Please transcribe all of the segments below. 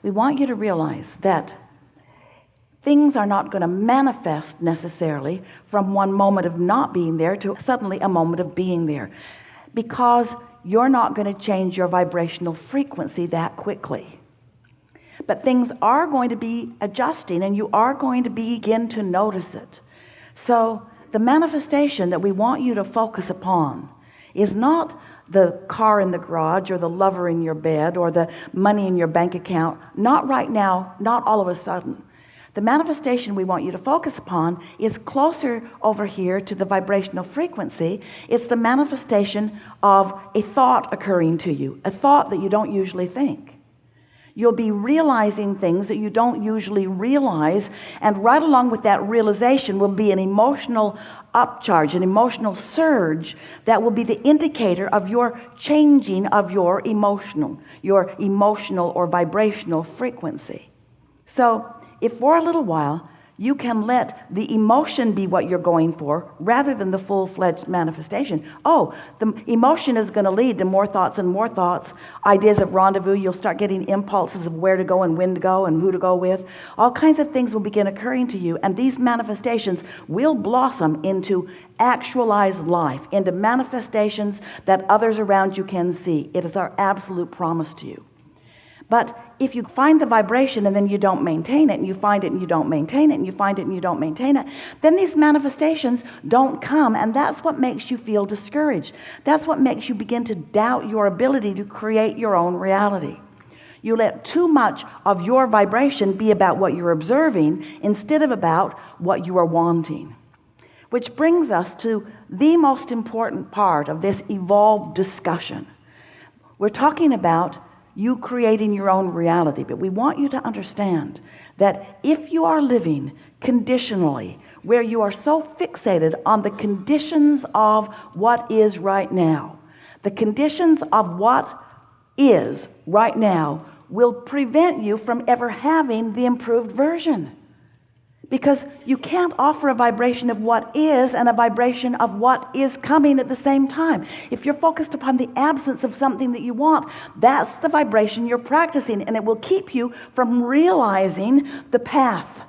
we want you to realize that things are not going to manifest necessarily from one moment of not being there to suddenly a moment of being there, because you're not going to change your vibrational frequency that quickly. But things are going to be adjusting, and you are going to begin to notice it. So the manifestation that we want you to focus upon is not the car in the garage or the lover in your bed or the money in your bank account. Not right now, not all of a sudden. The manifestation we want you to focus upon is closer over here to the vibrational frequency. It's the manifestation of a thought occurring to you, a thought that you don't usually think. You'll be realizing things that you don't usually realize, and right along with that realization will be an emotional upcharge, an emotional surge that will be the indicator of your changing of your emotional or vibrational frequency. So if for a little while you can let the emotion be what you're going for rather than the full-fledged manifestation. Oh, the emotion is going to lead to more thoughts and more thoughts, ideas of rendezvous. You'll start getting impulses of where to go and when to go and who to go with. All kinds of things will begin occurring to you, and these manifestations will blossom into actualized life, into manifestations that others around you can see. It is our absolute promise to you. But if you find the vibration and then you don't maintain it, and you find it and you don't maintain it, and you find it and you don't maintain it, then these manifestations don't come, and that's what makes you feel discouraged. That's what makes you begin to doubt your ability to create your own reality. You let too much of your vibration be about what you're observing instead of about what you are wanting. Which brings us to the most important part of this evolved discussion. We're talking about you creating your own reality, but we want you to understand that if you are living conditionally, where you are so fixated on the conditions of what is right now, the conditions of what is right now will prevent you from ever having the improved version. Because you can't offer a vibration of what is and a vibration of what is coming at the same time. If you're focused upon the absence of something that you want, that's the vibration you're practicing, and it will keep you from realizing the path.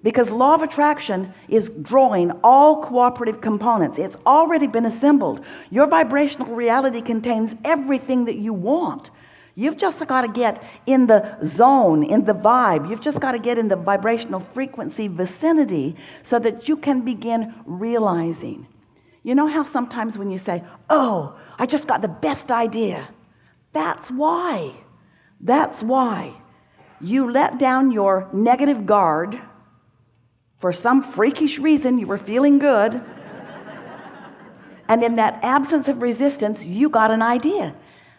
Because law of attraction is drawing all cooperative components. It's already been assembled. Your vibrational reality contains everything that you want. You've just got to get in the zone, in the vibe. You've just got to get in the vibrational frequency vicinity so that you can begin realizing. You know how sometimes when you say, oh, I just got the best idea. That's why you let down your negative guard. For some freakish reason, you were feeling good. And in that absence of resistance, you got an idea.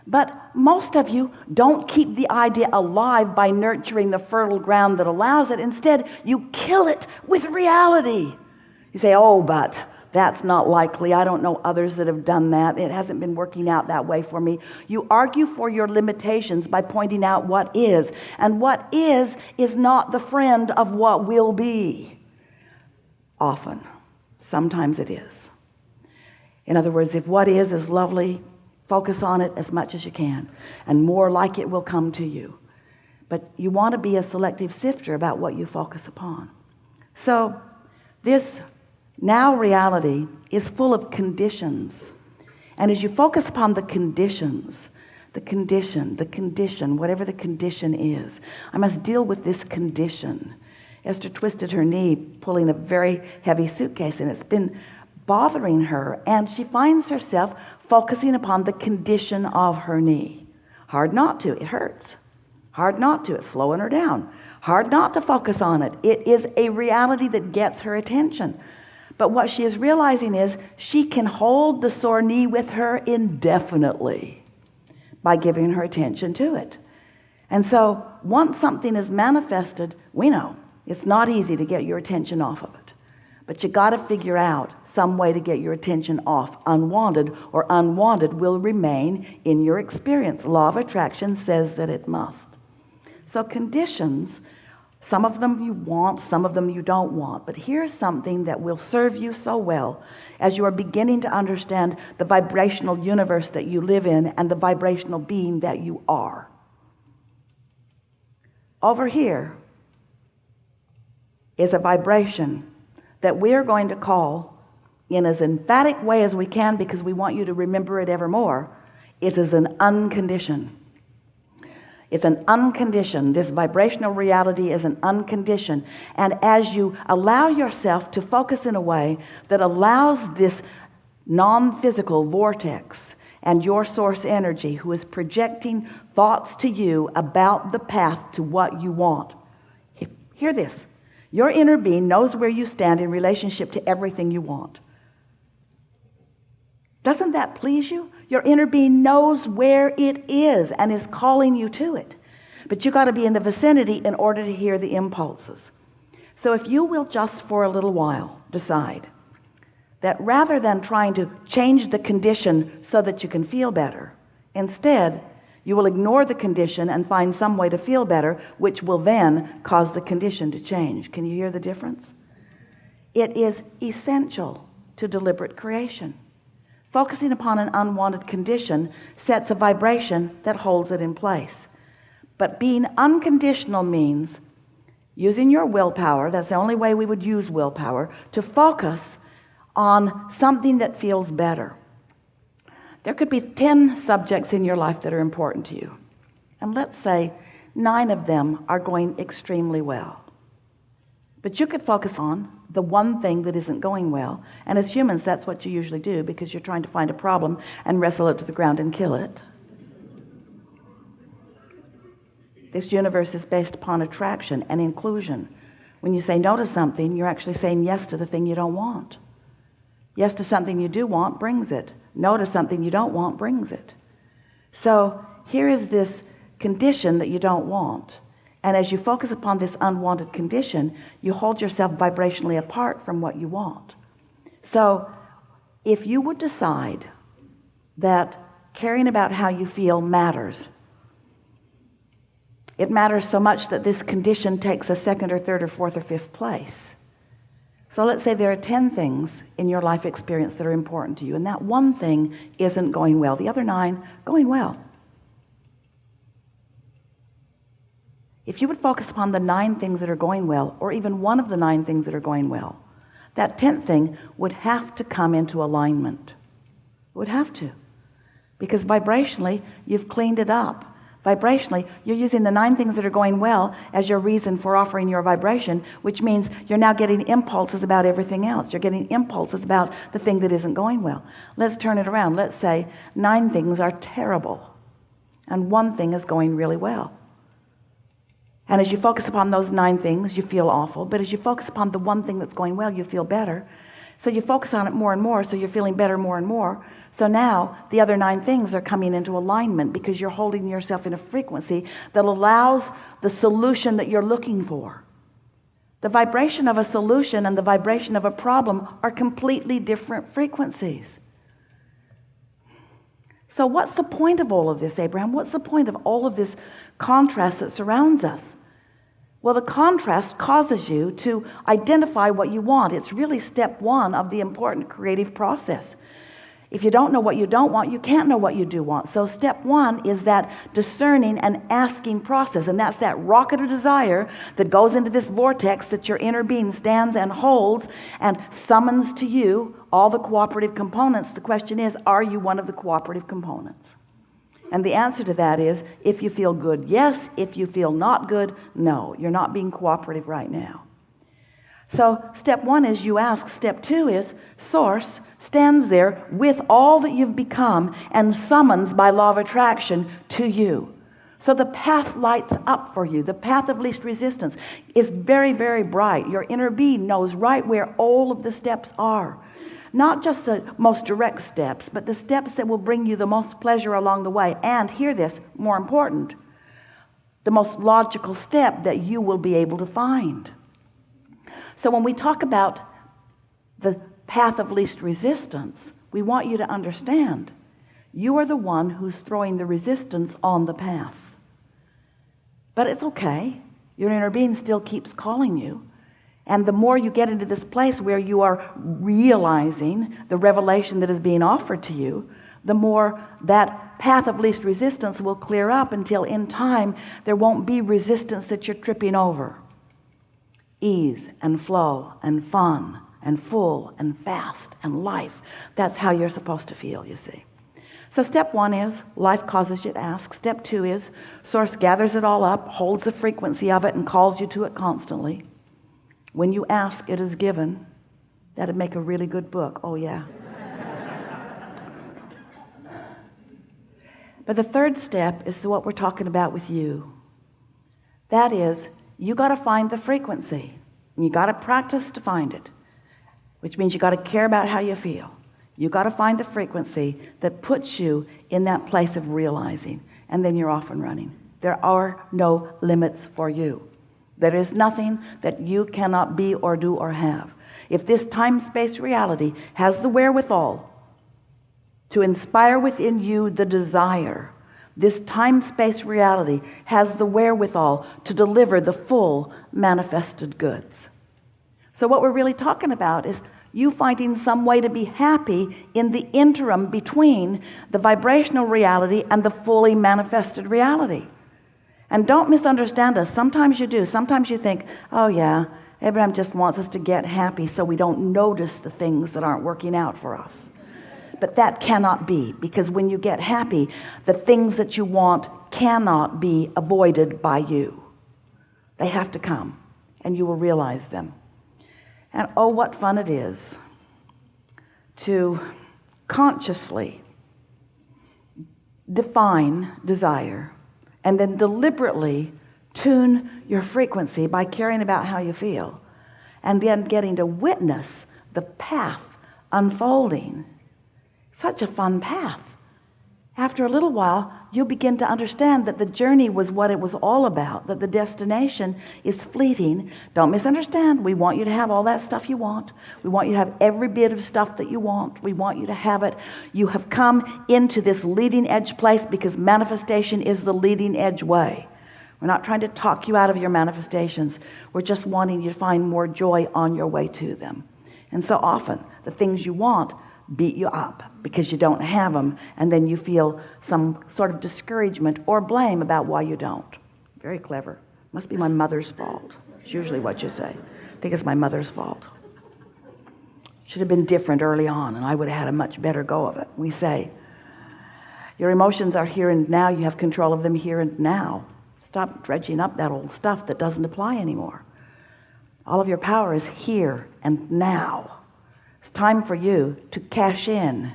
But most of you don't keep the idea alive by nurturing the fertile ground that allows it. Instead, you kill it with reality. You say, oh, but that's not likely. I don't know others that have done that. It hasn't been working out that way for me. You argue for your limitations by pointing out what is. And what is not the friend of what will be. Often. Sometimes it is. In other words, if what is lovely, focus on it as much as you can, and more like it will come to you. But you want to be a selective sifter about what you focus upon. So this now reality is full of conditions. And as you focus upon the conditions, the condition, whatever the condition is, I must deal with this condition. Esther twisted her knee, pulling a very heavy suitcase, and it's been bothering her, and she finds herself focusing upon the condition of her knee. Hard not to. It hurts. Hard not to. It's slowing her down. Hard not to focus on it. It is a reality that gets her attention. But what she is realizing is she can hold the sore knee with her indefinitely by giving her attention to it. And so once something is manifested, we know it's not easy to get your attention off of it. But you got to figure out some way to get your attention off. Unwanted or unwanted will remain in your experience. Law of attraction says that it must. So conditions, some of them you want, some of them you don't want. But here's something that will serve you so well as you are beginning to understand the vibrational universe that you live in and the vibrational being that you are. over here is a vibration that we are going to call, in as emphatic way as we can because we want you to remember it evermore, it is an unconditioned. It's an unconditioned. This vibrational reality is an unconditioned. And as you allow yourself to focus in a way that allows this non-physical vortex and your source energy, who is projecting thoughts to you about the path to what you want. Hear this. Your inner being knows where you stand in relationship to everything you want. Doesn't that please you? Your inner being knows where it is and is calling you to it. But you got to be in the vicinity in order to hear the impulses. So if you will just for a little while decide that rather than trying to change the condition so that you can feel better, instead you will ignore the condition and find some way to feel better, which will then cause the condition to change. Can you hear the difference? It is essential to deliberate creation. Focusing upon an unwanted condition sets a vibration that holds it in place. But being unconditional means using your willpower, that's the only way we would use willpower, to focus on something that feels better. There could be 10 subjects in your life that are important to you. And let's say 9 of them are going extremely well. But you could focus on the one thing that isn't going well. And as humans, that's what you usually do because you're trying to find a problem and wrestle it to the ground and kill it. This universe is based upon attraction and inclusion. When you say no to something, you're actually saying yes to the thing you don't want. Yes to something you do want brings it. No to something you don't want brings it. So here is this condition that you don't want. And as you focus upon this unwanted condition, you hold yourself vibrationally apart from what you want. So if you would decide that caring about how you feel matters, it matters so much that this condition takes a second or third or fourth or fifth place. So let's say there are 10 things in your life experience that are important to you, and that one thing isn't going well. The other 9 going well. If you would focus upon the 9 things that are going well, or even one of the 9 things that are going well, that 10th thing would have to come into alignment. It would have to. Because vibrationally, you've cleaned it up. Vibrationally, you're using the 9 things that are going well as your reason for offering your vibration, which means you're now getting impulses about everything else. You're getting impulses about the thing that isn't going well. Let's turn it around. Let's say 9 things are terrible, and 1 thing is going really well. And as you focus upon those 9 things, you feel awful. But as you focus upon the 1 thing that's going well, you feel better. So you focus on it more and more, so you're feeling better more and more. So now the other 9 things are coming into alignment because you're holding yourself in a frequency that allows the solution that you're looking for. The vibration of a solution and the vibration of a problem are completely different frequencies. So what's the point of all of this, Abraham? What's the point of all of this contrast that surrounds us? Well, the contrast causes you to identify what you want. It's really step 1 of the important creative process. If you don't know what you don't want, you can't know what you do want. So step 1 is that discerning and asking process. And that's that rocket of desire that goes into this vortex that your inner being stands and holds and summons to you all the cooperative components. The question is, are you one of the cooperative components? And the answer to that is, if you feel good, yes. If you feel not good, no. You're not being cooperative right now. So step 1 is you ask. Step 2 is Source stands there with all that you've become and summons by law of attraction to you. So the path lights up for you. The path of least resistance is very, very bright. Your inner being knows right where all of the steps are. Not just the most direct steps, but the steps that will bring you the most pleasure along the way. And hear this, more important, the most logical step that you will be able to find. So when we talk about the path of least resistance, we want you to understand you are the one who's throwing the resistance on the path. But it's okay. Your inner being still keeps calling you. And the more you get into this place where you are realizing the revelation that is being offered to you, the more that path of least resistance will clear up until in time there won't be resistance that you're tripping over. Ease and flow and fun and full and fast and life. That's how you're supposed to feel, you see. So step one is life causes you to ask. Step two is Source gathers it all up, holds the frequency of it, and calls you to it constantly. When you ask, it is given. That'd make a really good book. Oh yeah. But the third step is what we're talking about with you. That is, you got to find the frequency. And you got to practice to find it, which means you got to care about how you feel. You got to find the frequency that puts you in that place of realizing, and then you're off and running. There are no limits for you. There is nothing that you cannot be or do or have. If this time-space reality has the wherewithal to inspire within you the desire, this time-space reality has the wherewithal to deliver the full manifested goods. So what we're really talking about is you finding some way to be happy in the interim between the vibrational reality and the fully manifested reality. And don't misunderstand us. Sometimes you do. Sometimes you think, oh yeah, Abraham just wants us to get happy so we don't notice the things that aren't working out for us. But that cannot be, because when you get happy, the things that you want cannot be avoided by you. They have to come, and you will realize them. And oh, what fun it is to consciously define desire and then deliberately tune your frequency by caring about how you feel, and then getting to witness the path unfolding. Such a fun path. After a little while, you'll begin to understand that the journey was what it was all about, that the destination is fleeting. Don't misunderstand. We want you to have all that stuff you want. We want you to have every bit of stuff that you want. We want you to have it. You have come into this leading edge place because manifestation is the leading edge way. We're not trying to talk you out of your manifestations. We're just wanting you to find more joy on your way to them. And so often, the things you want beat you up because you don't have them, and then you feel some sort of discouragement or blame about why you don't. Very clever. Must be my mother's fault. It's usually what you say. I think it's my mother's fault. Should have been different early on, and I would have had a much better go of it. We say, your emotions are here and now. You have control of them here and now. Stop dredging up that old stuff that doesn't apply anymore. All of your power is here and now. It's time for you to cash in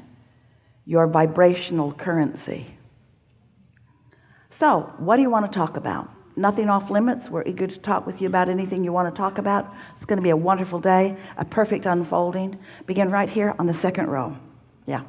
your vibrational currency. So, what do you want to talk about? Nothing off limits. We're eager to talk with you about anything you want to talk about. It's going to be a wonderful day, a perfect unfolding. Begin right here on the second row. Yeah.